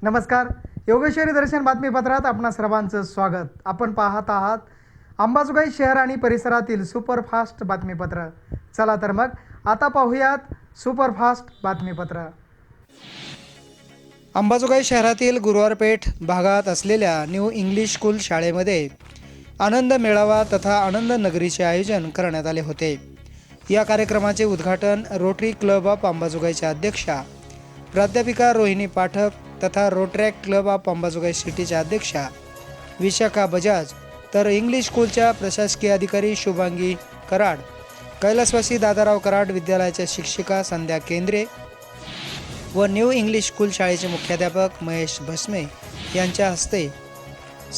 नमस्कार. योगेश्वरी दर्शन बातमीपत्रात आपणा सर्वांचं स्वागत. आपण पाहत आहात अंबाजोगाई शहर आणि परिसरातील सुपरफास्ट बातमीपत्र. चला तर मग आता पाहूयात सुपरफास्ट बातमीपत्र. अंबाजोगाई शहरातील गुरुवारपेठ भागात असलेल्या न्यू इंग्लिश स्कूल शाळेमध्ये आनंद मेळावा तथा आनंद नगरीचे आयोजन करण्यात आले होते. या कार्यक्रमाचे उद्घाटन रोटरी क्लब ऑफ अंबाजोगाईच्या अध्यक्षा प्राध्यापिका रोहिणी पाठक तथा रोटरॅक क्लब ऑफ अंबाजोगाई सिटीच्या अध्यक्षा विशाखा बजाज तर इंग्लिश स्कूलच्या प्रशासकीय अधिकारी शुभांगी कराड, कैलासवासी दादाराव कराड विद्यालयाच्या शिक्षिका संध्या केंद्रे व न्यू इंग्लिश स्कूल शाळेचे मुख्याध्यापक महेश भस्मे यांच्या हस्ते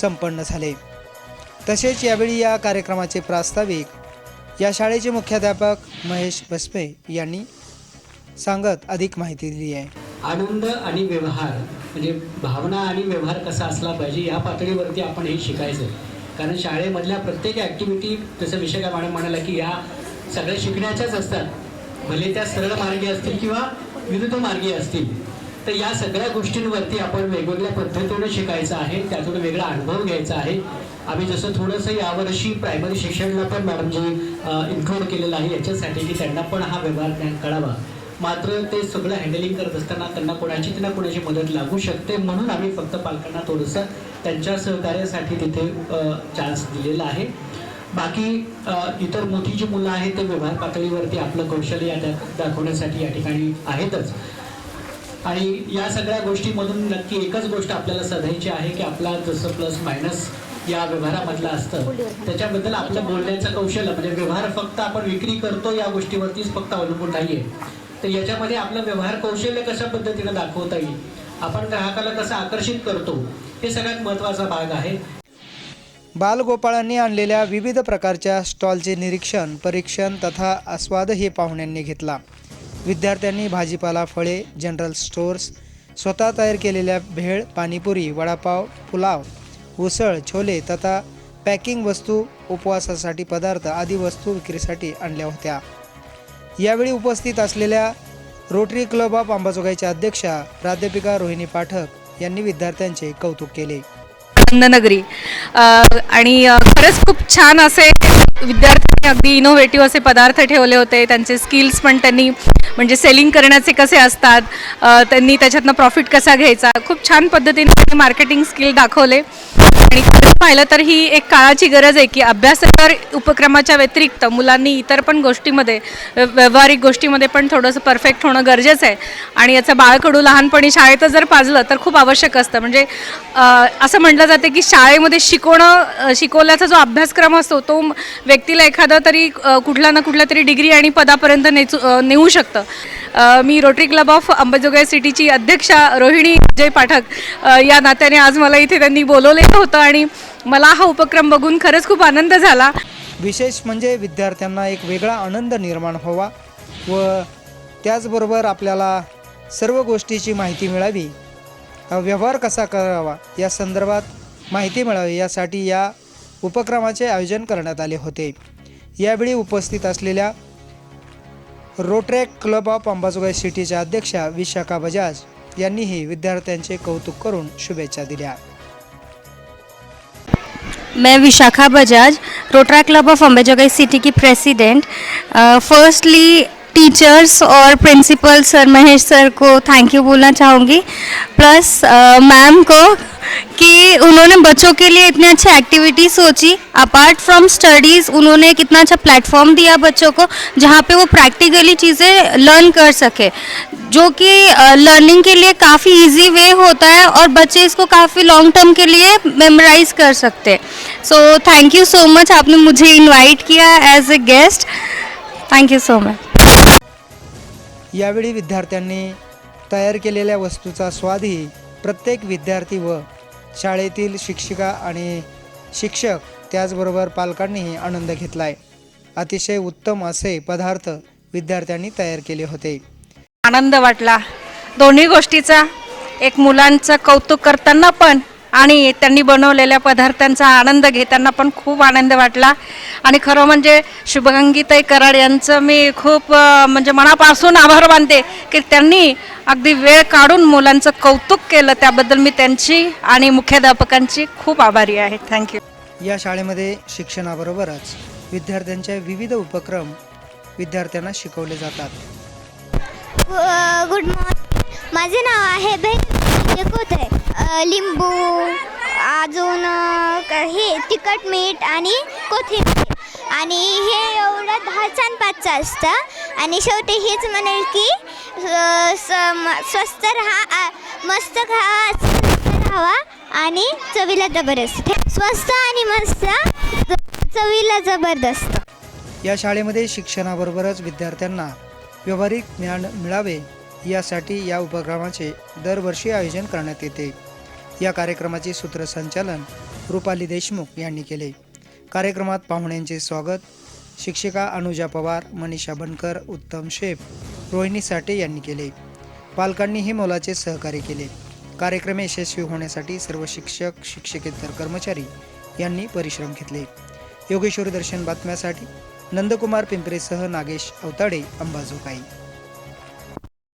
संपन्न झाले. तसेच यावेळी या कार्यक्रमाचे प्रास्ताविक या शाळेचे मुख्याध्यापक महेश भस्मे यांनी सांगत अधिक माहिती दिली आहे. आनंद आणि व्यवहार म्हणजे भावना आणि व्यवहार कसा असला पाहिजे या पातळीवरती आपण हे शिकायचं. कारण शाळेमधल्या प्रत्येक ॲक्टिव्हिटी जसं विशाखा मॅडम म्हणाला की या सगळ्या शिकण्याच्याच असतात, भले त्या सरळ मार्गी असतील किंवा विरुद्ध मार्गी असतील. तर या सगळ्या गोष्टींवरती आपण वेगवेगळ्या पद्धतीने शिकायचं आहे, त्यातून वेगळा अनुभव घ्यायचा आहे. आम्ही जसं थोडंसं यावर्षी प्रायमरी शिक्षणाला पण मॅडमजी इन्क्लूड केलेलं आहे याच्यासाठी की त्यांना पण हा व्यवहार ज्ञान कळावा. मात्र ते सगळं हँडलिंग करत असताना त्यांना कोणाची मदत लागू शकते, म्हणून आम्ही फक्त पालकांना थोडंसं त्यांच्या सहकार्यासाठी तिथे चान्स दिलेला आहे. बाकी इतर मोठी जी मुलं आहेत ते व्यवहार पातळीवरती आपलं कौशल्य दाखवण्यासाठी या ठिकाणी आहेतच. आणि या सगळ्या गोष्टीमधून नक्की एकच गोष्ट आपल्याला साधायची आहे की आपला जसं प्लस मायनस या व्यवहारामधलं असतं त्याच्याबद्दल आपलं बोलण्याचं कौशल्य म्हणजे व्यवहार फक्त आपण विक्री करतो या गोष्टीवरतीच फक्त अवलंबून नाही आहे. तर याच्यामध्ये आपलं व्यवहार कौशल्य कशा पद्धतीने दाखवता येईल, आपण ग्राहकाला कसं आकर्षित करतो, हे सगळ्यात महत्त्वाचा भाग आहे. बालगोपाळांनी आणलेल्या विविध प्रकारच्या स्टॉलचे निरीक्षण, परीक्षण तथा आस्वादही पाहुण्यांनी घेतला. विद्यार्थ्यांनी भाजीपाला, फळे, जनरल स्टोअर्स, स्वतः तयार केलेल्या भेळ, पाणीपुरी, वडापाव, पुलाव, उसळ, छोले तथा पॅकिंग वस्तू, उपवासासाठी पदार्थ आदी वस्तू विक्रीसाठी आणल्या होत्या. यावेळी उपस्थित असलेल्या रोटरी क्लब ऑफ अंबाजोगाईच्या अध्यक्षा प्राध्यापिका रोहिणी पाठक यांनी विद्यार्थ्यांचे कौतुक केले. आनंदनगरी आणि खरंच खूप छान असे विद्यार्थ्यांनी अगदी इनोव्हेटिव्ह असे पदार्थ ठेवले होते. त्यांचे स्किल्स पण त्यांनी म्हणजे सेलिंग करण्याचे कसे असतात, त्यांनी त्याच्यातनं प्रॉफिट कसा घ्यायचा, खूप छान पद्धतीने त्यांनी मार्केटिंग स्किल दाखवले. आणि खरं पाहिलं तर ही एक काळाची गरज आहे की अभ्यासेतर उपक्रमाच्या व्यतिरिक्त मुलांनी इतर पण गोष्टीमध्ये व्यावहारिक गोष्टीमध्ये पण थोडंसं परफेक्ट होणं गरजेचं आहे. आणि याचं बाळकडू लहानपणी शाळेतच जर पाजलं तर खूप आवश्यक असतं. म्हणजे असं म्हटलं जाते की शाळेमध्ये शिकवल्याचा जो अभ्यासक्रम असतो तो व्यक्तीला एखादा तरी कुठला ना कुठल्या तरी डिग्री आणि पदापर्यंत नेऊ शकतं. मी रोटरी क्लब ऑफ अंबाजोगाई सिटीची अध्यक्षा रोहिणी जय पाठक या नात्याने आज मला इथे त्यांनी बोलवलेलं होतं आणि मला हा उपक्रम बघून खरंच खूप आनंद झाला. विशेष म्हणजे विद्यार्थ्यांना एक वेगळा आनंद निर्माण व्हावा व त्याचबरोबर आपल्याला सर्व गोष्टीची माहिती मिळावी, व्यवहार कसा करावा या संदर्भात माहिती मिळावी यासाठी या उपक्रमाचे आयोजन करण्यात आले होते. यावेळी उपस्थित असलेल्या रोटरॅक क्लब ऑफ अंबाजोगाई सिटीच्या अध्यक्षा विशाखा बजाज यांनीही विद्यार्थ्यांचे कौतुक करून शुभेच्छा दिल्या. मैं Vishakha Bajaj, Rotaract club of Ambajogai city की प्रेसिडेंट. फर्स्टली टीचर्स और प्रिंसिपल सर महेश सर को थैंक यू बोलना चाहूँगी, प्लस मैम को कि उन्होंने बच्चों के लिए इतनी अच्छी activity Sochi. Apart from studies उन्होंने एक इतना अच्छा प्लेटफॉर्म दिया बच्चों को जहाँ पे वो प्रैक्टिकली चीज़ें लर्न कर सके, जो कि लर्निंग के लिए काफ़ी इजी वे होता है और बच्चे इसको काफ़ी लॉन्ग टर्म के लिए मेमोराइज कर सकते. So thank you so much, आपने मुझे इनवाइट किया as a guest. Thank you so much. यावेळी विद्यार्थ्यांनी तयार केलेल्या वस्तूचा स्वादही प्रत्येक विद्यार्थी व शाळेतील शिक्षिका आणि शिक्षक त्याचबरोबर पालकांनीही आनंद घेतलाय. अतिशय उत्तम असे पदार्थ विद्यार्थ्यांनी तयार केले होते. आनंद वाटला दोन्ही गोष्टीचा, एक मुलांचं कौतुक करताना पण आणि त्यांनी बनवलेल्या पदार्थांचा आनंद घेताना पण खूप आनंद वाटला. आणि खरं म्हणजे शुभगंगीताई कराड यांचं मी खूप म्हणजे मनापासून आभार मानते की त्यांनी अगदी वेळ काढून मुलांचं कौतुक केलं. त्याबद्दल मी त्यांची आणि मुख्याध्यापकांची खूप आभारी आहे. थँक्यू. या शाळेमध्ये शिक्षणाबरोबरच विद्यार्थ्यांचे विविध उपक्रम विद्यार्थ्यांना शिकवले जातात. Good morning. माझे नाव आहे बहीण कोथे. लिंबू, अजून हे तिखट मीठ आणि कोथिंबीर, आणि हे एवढं 10चा आणि 5चा असतं. आणि शेवटी हेच म्हणेल की स्वस्त राहा, मस्त खा, राहावा आणि चवीला जबरदस्त. स्वस्त आणि मस्त, चवीला जबरदस्त. या शाळेमध्ये शिक्षणाबरोबरच विद्यार्थ्यांना व्यावहारिक ज्ञान मिळावे यासाठी या उपक्रमाचे दरवर्षी आयोजन करण्यात येते. या कार्यक्रमाचे सूत्रसंचालन रुपाली देशमुख यांनी केले. कार्यक्रमात पाहुण्यांचे स्वागत शिक्षिका अनुजा पवार, मनीषा बनकर, उत्तम शेफ, रोहिणी साठे यांनी केले. पालकांनीही मोलाचे सहकार्य केले. कार्यक्रम यशस्वी होण्यासाठी सर्व शिक्षक, शिक्षकेतर कर्मचारी यांनी परिश्रम घेतले. योगेश्वरी दर्शन बातम्यासाठी नंदकुमार पिंपरेसह नागेश अवताडे, अंबाजोगाई.